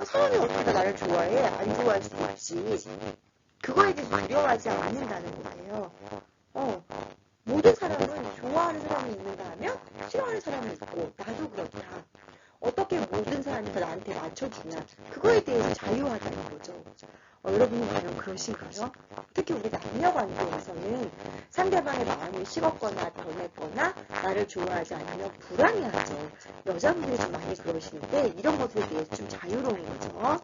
사람이 어떻게 나를 좋아해? 안 좋아할 수도 있지. 그거에 대해서 두려워하지 않는다는 거예요. 모든 사람은 좋아하는 사람이 있는가 하면 싫어하는 사람이 있고 나도 그렇다. 어떻게 모든 사람이 다 나한테 맞춰주냐. 그거에 대해서 자유하다는 거죠. 여러분은 과연 그러신가요? 특히 우리 남녀 관계에서는 상대방의 마음이 식었거나 변했거나 나를 좋아하지 않으면 불안해하죠. 여자분들이 좀 많이 그러시는데 이런 것들에 대해서 좀 자유로운 거죠.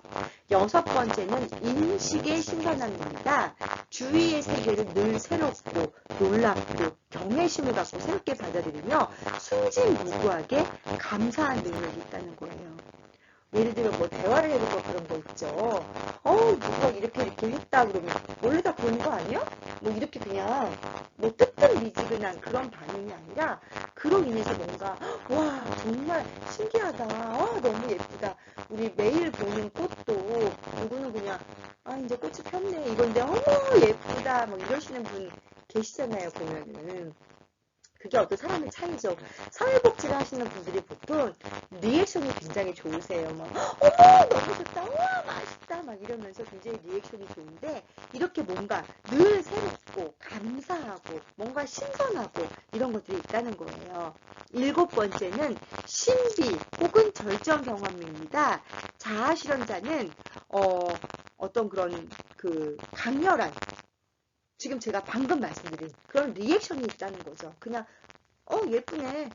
여섯 번째는 인식의 신선함입니다. 주위의 세계를 늘 새롭고 놀랍고 경외심을 갖고 새롭게 받아들이며 순진무구하게 감사한 능력이 있다는 거예요. 예를 들어 대화를 해보고 그런 거 있죠. 누가 이렇게 했다 그러면 원래 다 그런 거 아니야? 이렇게 그냥 뜨뜻미지근한 그런 반응이 아니라 그로 인해서 뭔가 와 정말 신기하다. 너무 예쁘다. 우리 매일 보는 꽃도 누구는 그냥 이제 꽃이 폈네 이건데 어머 예쁘다 이러시는 분 계시잖아요 보면은. 그게 어떤 사람의 차이죠. 사회복지를 하시는 분들이 보통 리액션이 굉장히 좋으세요. 막, 어머, 너무 좋다. 우와, 맛있다. 막 이러면서 굉장히 리액션이 좋은데, 이렇게 뭔가 늘 새롭고, 감사하고, 뭔가 신선하고, 이런 것들이 있다는 거예요. 7번째는 신비 혹은 절정 경험입니다. 자아 실현자는, 어떤 그런 강렬한, 지금 제가 방금 말씀드린 그런 리액션이 있다는 거죠. 그냥 예쁘네.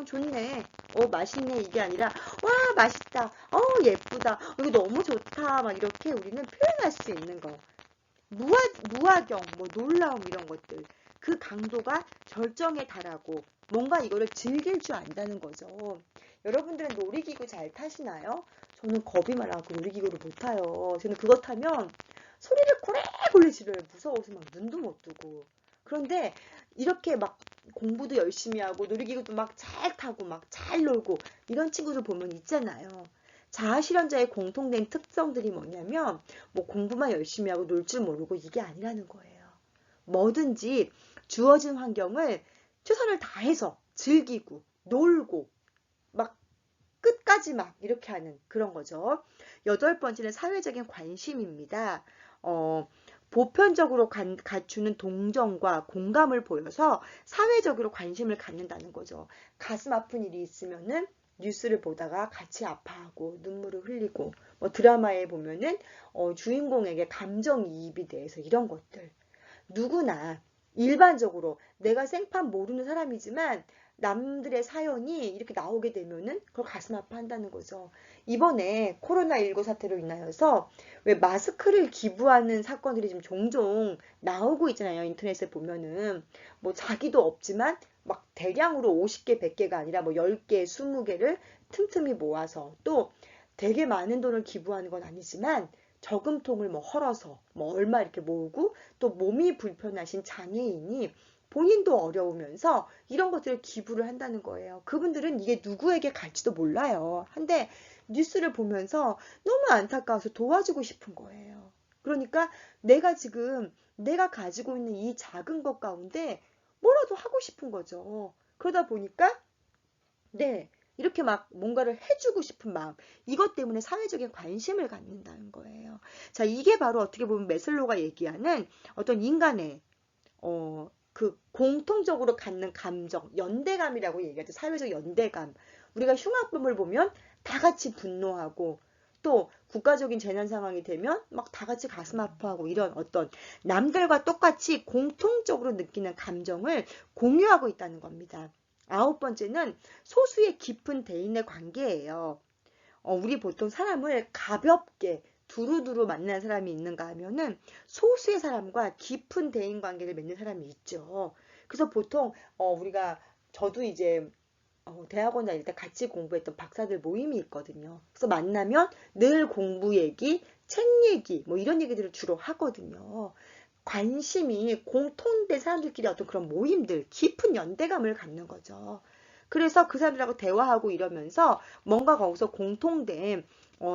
좋네. 맛있네. 이게 아니라, 와, 맛있다. 예쁘다. 이거 너무 좋다. 막 이렇게 우리는 표현할 수 있는 거. 무화경, 뭐, 놀라움, 이런 것들. 그 강도가 절정에 달하고, 뭔가 이거를 즐길 줄 안다는 거죠. 여러분들은 놀이기구 잘 타시나요? 저는 겁이 많아서 놀이기구를 못 타요. 저는 그거 타면 소리를 고래고래 지르요. 무서워서 막 눈도 못 뜨고. 그런데 이렇게 막 공부도 열심히 하고 놀이기구도 막 잘 타고 막 잘 놀고 이런 친구들 보면 있잖아요. 자아실현자의 공통된 특성들이 뭐냐면 뭐 공부만 열심히 하고 놀 줄 모르고 이게 아니라는 거예요. 뭐든지 주어진 환경을 최선을 다해서 즐기고 놀고 막 끝까지 막 이렇게 하는 그런 거죠. 8번째는 사회적인 관심입니다. 보편적으로 갖추는 동정과 공감을 보여서 사회적으로 관심을 갖는다는 거죠. 가슴 아픈 일이 있으면은 뉴스를 보다가 같이 아파하고 눈물을 흘리고 뭐 드라마에 보면은 주인공에게 감정이입이 돼서 이런 것들 누구나 일반적으로 내가 생판 모르는 사람이지만 남들의 사연이 이렇게 나오게 되면은 그걸 가슴 아파한다는 거죠. 이번에 코로나19 사태로 인하여서 왜 마스크를 기부하는 사건들이 좀 종종 나오고 있잖아요. 인터넷에 보면은 뭐 자기도 없지만 막 대량으로 50개, 100개가 아니라 뭐 10개, 20개를 틈틈이 모아서 또 되게 많은 돈을 기부하는 건 아니지만 저금통을 뭐 헐어서 뭐 얼마 이렇게 모으고 또 몸이 불편하신 장애인이 본인도 어려우면서 이런 것들을 기부를 한다는 거예요. 그분들은 이게 누구에게 갈지도 몰라요. 한데 뉴스를 보면서 너무 안타까워서 도와주고 싶은 거예요. 그러니까 내가 가지고 있는 이 작은 것 가운데 뭐라도 하고 싶은 거죠. 그러다 보니까 네, 이렇게 막 뭔가를 해주고 싶은 마음, 이것 때문에 사회적인 관심을 갖는다는 거예요. 자, 이게 바로 어떻게 보면 메슬로가 얘기하는 어떤 인간의 공통적으로 갖는 감정, 연대감이라고 얘기하죠. 사회적 연대감. 우리가 흉악범을 보면 다 같이 분노하고 또 국가적인 재난 상황이 되면 막 다 같이 가슴 아파하고 이런 어떤 남들과 똑같이 공통적으로 느끼는 감정을 공유하고 있다는 겁니다. 9번째는 소수의 깊은 대인의 관계예요. 우리 보통 사람을 가볍게 두루두루 만나는 사람이 있는가 하면은 소수의 사람과 깊은 대인 관계를 맺는 사람이 있죠. 그래서 보통 저도 이제 대학원 다닐 때 같이 공부했던 박사들 모임이 있거든요. 그래서 만나면 늘 공부 얘기, 책 얘기, 뭐 이런 얘기들을 주로 하거든요. 관심이 공통된 사람들끼리 어떤 그런 모임들, 깊은 연대감을 갖는 거죠. 그래서 그 사람들하고 대화하고 이러면서 뭔가 거기서 공통된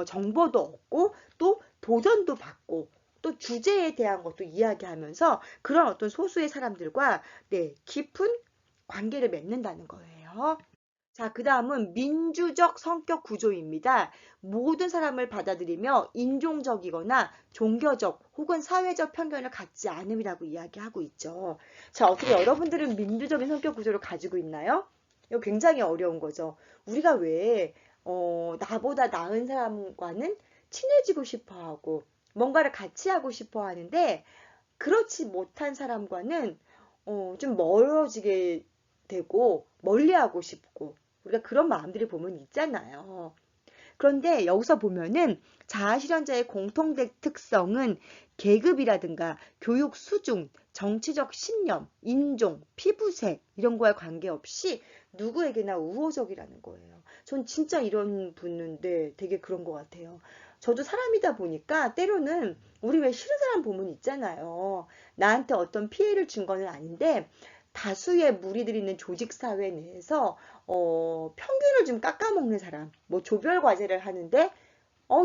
정보도 얻고 또 도전도 받고 또 주제에 대한 것도 이야기하면서 그런 어떤 소수의 사람들과 네, 깊은 관계를 맺는다는 거예요. 자, 그 다음은 민주적 성격 구조입니다. 모든 사람을 받아들이며 인종적이거나 종교적 혹은 사회적 편견을 갖지 않음이라고 이야기하고 있죠. 자, 어떻게 여러분들은 민주적인 성격 구조를 가지고 있나요? 이거 굉장히 어려운 거죠. 우리가 왜 나보다 나은 사람과는 친해지고 싶어 하고 뭔가를 같이 하고 싶어 하는데 그렇지 못한 사람과는 좀 멀어지게 되고 멀리하고 싶고 우리가 그런 마음들이 보면 있잖아요. 그런데 여기서 보면은 자아실현자의 공통된 특성은 계급이라든가 교육 수준, 정치적 신념, 인종, 피부색 이런 거에 관계없이 누구에게나 우호적이라는 거예요. 전 진짜 이런 분은 네, 되게 그런 것 같아요. 저도 사람이다 보니까 때로는 우리 왜 싫은 사람 보면 있잖아요. 나한테 어떤 피해를 준 거는 아닌데 다수의 무리들이 있는 조직 사회 내에서 평균을 좀 깎아먹는 사람, 뭐 조별 과제를 하는데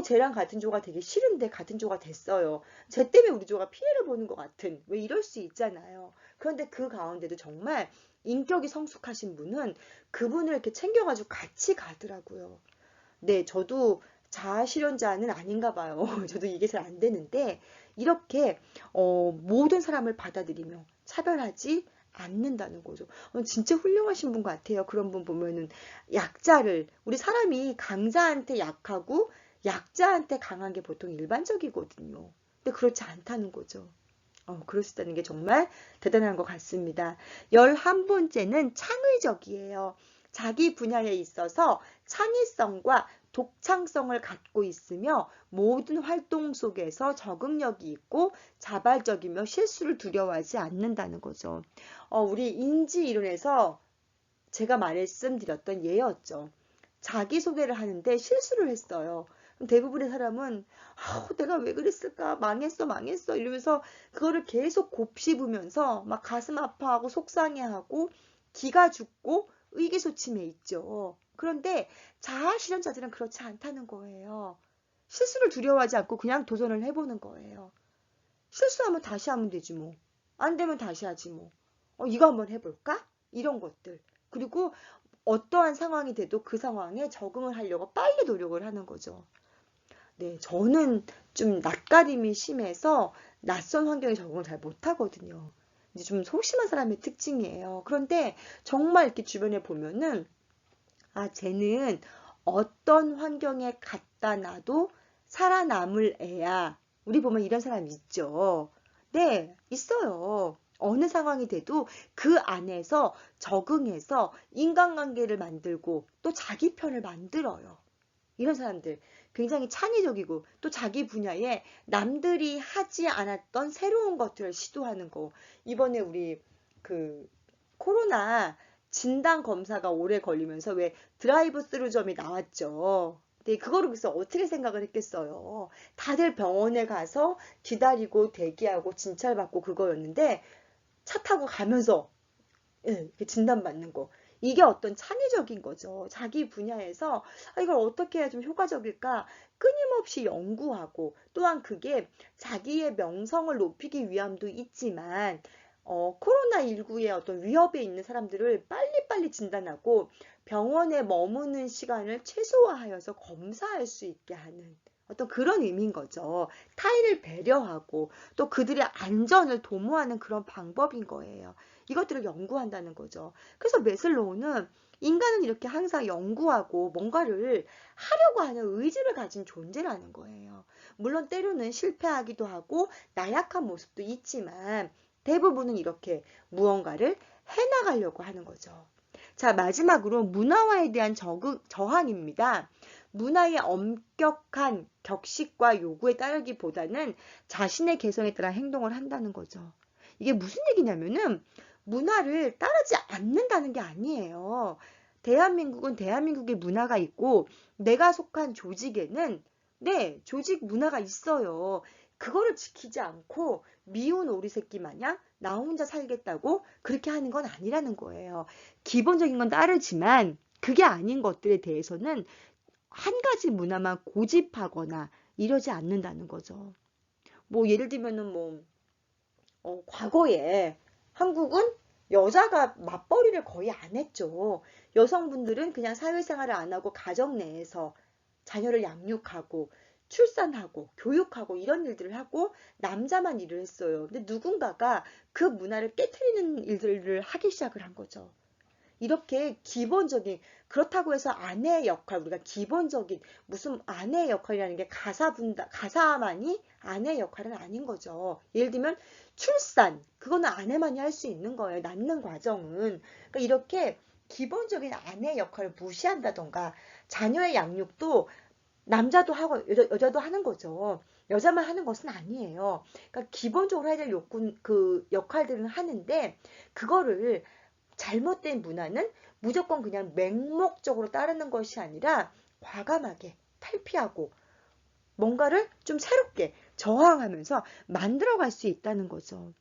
쟤랑 같은 조가 되게 싫은데 같은 조가 됐어요. 쟤 때문에 우리 조가 피해를 보는 것 같은 왜 이럴 수 있잖아요. 그런데 그 가운데도 정말 인격이 성숙하신 분은 그분을 이렇게 챙겨가지고 같이 가더라고요. 네, 저도 자아실현자는 아닌가 봐요. 저도 이게 잘 안 되는데, 이렇게, 모든 사람을 받아들이며 차별하지 않는다는 거죠. 진짜 훌륭하신 분 같아요. 그런 분 보면은, 우리 사람이 강자한테 약하고, 약자한테 강한 게 보통 일반적이거든요. 근데 그렇지 않다는 거죠. 그럴 수 있다는 게 정말 대단한 것 같습니다. 11번째는 창의적이에요. 자기 분야에 있어서 창의성과 독창성을 갖고 있으며 모든 활동 속에서 적응력이 있고 자발적이며 실수를 두려워하지 않는다는 거죠. 우리 인지 이론에서 제가 말씀드렸던 예였죠. 자기소개를 하는데 실수를 했어요. 대부분의 사람은 내가 왜 그랬을까? 망했어 이러면서 그거를 계속 곱씹으면서 막 가슴 아파하고 속상해하고 기가 죽고 의기소침해 있죠. 그런데 자아실현자들은 그렇지 않다는 거예요. 실수를 두려워하지 않고 그냥 도전을 해보는 거예요. 실수하면 다시 하면 되지 뭐. 안 되면 다시 하지 뭐. 이거 한번 해볼까? 이런 것들. 그리고 어떠한 상황이 돼도 그 상황에 적응을 하려고 빨리 노력을 하는 거죠. 네, 저는 좀 낯가림이 심해서 낯선 환경에 적응을 잘 못하거든요. 이제 좀 소심한 사람의 특징이에요. 그런데 정말 이렇게 주변에 보면은, 쟤는 어떤 환경에 갖다 놔도 살아남을 애야. 우리 보면 이런 사람 있죠. 네, 있어요. 어느 상황이 돼도 그 안에서 적응해서 인간관계를 만들고 또 자기 편을 만들어요. 이런 사람들 굉장히 창의적이고 또 자기 분야에 남들이 하지 않았던 새로운 것들을 시도하는 거. 이번에 우리 그 코로나 진단 검사가 오래 걸리면서 왜 드라이브 스루점이 나왔죠. 근데 그거를 그래서 어떻게 생각을 했겠어요. 다들 병원에 가서 기다리고 대기하고 진찰받고 그거였는데 차 타고 가면서 이렇게 진단받는 거. 이게 어떤 창의적인 거죠. 자기 분야에서 이걸 어떻게 해야 좀 효과적일까 끊임없이 연구하고 또한 그게 자기의 명성을 높이기 위함도 있지만 코로나19의 어떤 위협에 있는 사람들을 빨리빨리 진단하고 병원에 머무는 시간을 최소화하여서 검사할 수 있게 하는 어떤 그런 의미인 거죠. 타인을 배려하고 또 그들의 안전을 도모하는 그런 방법인 거예요. 이것들을 연구한다는 거죠. 그래서 메슬로우는 인간은 이렇게 항상 연구하고 뭔가를 하려고 하는 의지를 가진 존재라는 거예요. 물론 때로는 실패하기도 하고 나약한 모습도 있지만 대부분은 이렇게 무언가를 해나가려고 하는 거죠. 자, 마지막으로 문화화에 대한 저항입니다. 문화의 엄격한 격식과 요구에 따르기보다는 자신의 개성에 따라 행동을 한다는 거죠. 이게 무슨 얘기냐면은 문화를 따르지 않는다는 게 아니에요. 대한민국은 대한민국의 문화가 있고 내가 속한 조직에는 네, 조직 문화가 있어요. 그거를 지키지 않고 미운 오리 새끼 마냥 나 혼자 살겠다고 그렇게 하는 건 아니라는 거예요. 기본적인 건 따르지만 그게 아닌 것들에 대해서는 한 가지 문화만 고집하거나 이러지 않는다는 거죠. 뭐 예를 들면은 과거에 한국은 여자가 맞벌이를 거의 안 했죠. 여성분들은 그냥 사회생활을 안 하고 가정 내에서 자녀를 양육하고 출산하고 교육하고 이런 일들을 하고 남자만 일을 했어요. 근데 누군가가 그 문화를 깨트리는 일들을 하기 시작을 한 거죠. 이렇게 기본적인 그렇다고 해서 아내의 역할 우리가 기본적인 무슨 아내의 역할이라는 게 가사만이 아내의 역할은 아닌 거죠. 예를 들면 출산 그거는 아내만이 할 수 있는 거예요. 낳는 과정은 그러니까 이렇게 기본적인 아내의 역할을 무시한다던가 자녀의 양육도 남자도 하고 여자도 하는 거죠. 여자만 하는 것은 아니에요. 그러니까 기본적으로 해야 될 그 역할들은 하는데 그거를 잘못된 문화는 무조건 그냥 맹목적으로 따르는 것이 아니라 과감하게 탈피하고 뭔가를 좀 새롭게 저항하면서 만들어갈 수 있다는 거죠.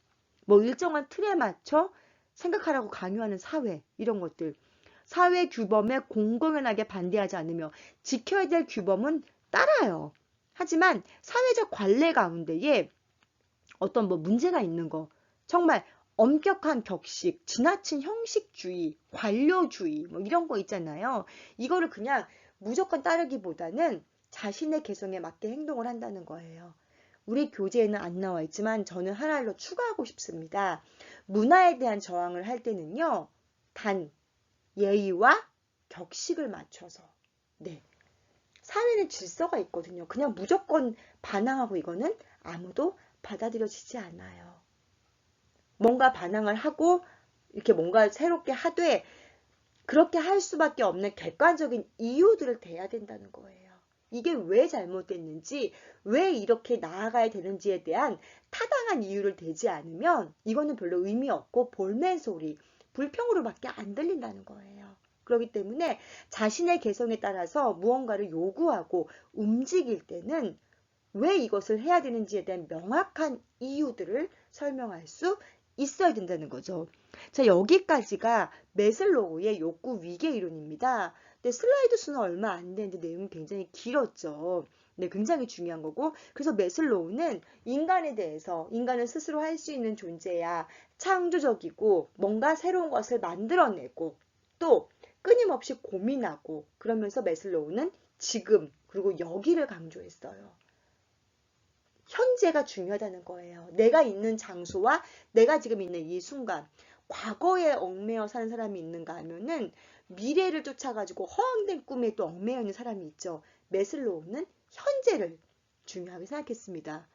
뭐 일정한 틀에 맞춰 생각하라고 강요하는 사회 이런 것들. 사회 규범에 공공연하게 반대하지 않으며 지켜야 될 규범은 따라요. 하지만 사회적 관례 가운데에 어떤 문제가 있는 거 정말 엄격한 격식, 지나친 형식주의, 관료주의 뭐 이런 거 있잖아요. 이거를 그냥 무조건 따르기보다는 자신의 개성에 맞게 행동을 한다는 거예요. 우리 교재에는 안 나와 있지만 저는 하나를 더 추가하고 싶습니다. 문화에 대한 저항을 할 때는요. 단 예의와 격식을 맞춰서. 네. 사회는 질서가 있거든요. 그냥 무조건 반항하고 이거는 아무도 받아들여지지 않아요. 뭔가 반항을 하고 이렇게 뭔가 새롭게 하되 그렇게 할 수밖에 없는 객관적인 이유들을 대야 된다는 거예요. 이게 왜 잘못됐는지, 왜 이렇게 나아가야 되는지에 대한 타당한 이유를 대지 않으면 이거는 별로 의미 없고 볼멘 소리, 불평으로밖에 안 들린다는 거예요. 그렇기 때문에 자신의 개성에 따라서 무언가를 요구하고 움직일 때는 왜 이것을 해야 되는지에 대한 명확한 이유들을 설명할 수 있어야 된다는 거죠. 자, 여기까지가 매슬로우의 욕구 위계 이론입니다. 근데 슬라이드 수는 얼마 안 되는데 내용이 굉장히 길었죠. 네, 굉장히 중요한 거고. 그래서 매슬로우는 인간에 대해서 인간은 스스로 할 수 있는 존재야 창조적이고 뭔가 새로운 것을 만들어내고 또 끊임없이 고민하고 그러면서 매슬로우는 지금 그리고 여기를 강조했어요. 현재가 중요하다는 거예요. 내가 있는 장소와 내가 지금 있는 이 순간, 과거에 얽매여 사는 사람이 있는가 하면은 미래를 쫓아가지고 허황된 꿈에 또 얽매여 있는 사람이 있죠. 매슬로우는 현재를 중요하게 생각했습니다.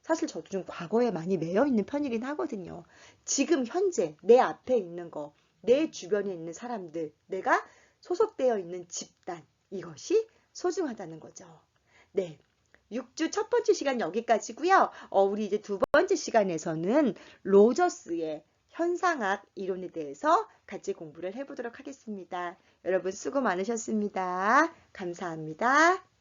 사실 저도 좀 과거에 많이 매여 있는 편이긴 하거든요. 지금 현재 내 앞에 있는 거, 내 주변에 있는 사람들, 내가 소속되어 있는 집단, 이것이 소중하다는 거죠. 네. 6주 첫 번째 시간 여기까지고요. 우리 이제 두 번째 시간에서는 로저스의 현상학 이론에 대해서 같이 공부를 해보도록 하겠습니다. 여러분 수고 많으셨습니다. 감사합니다.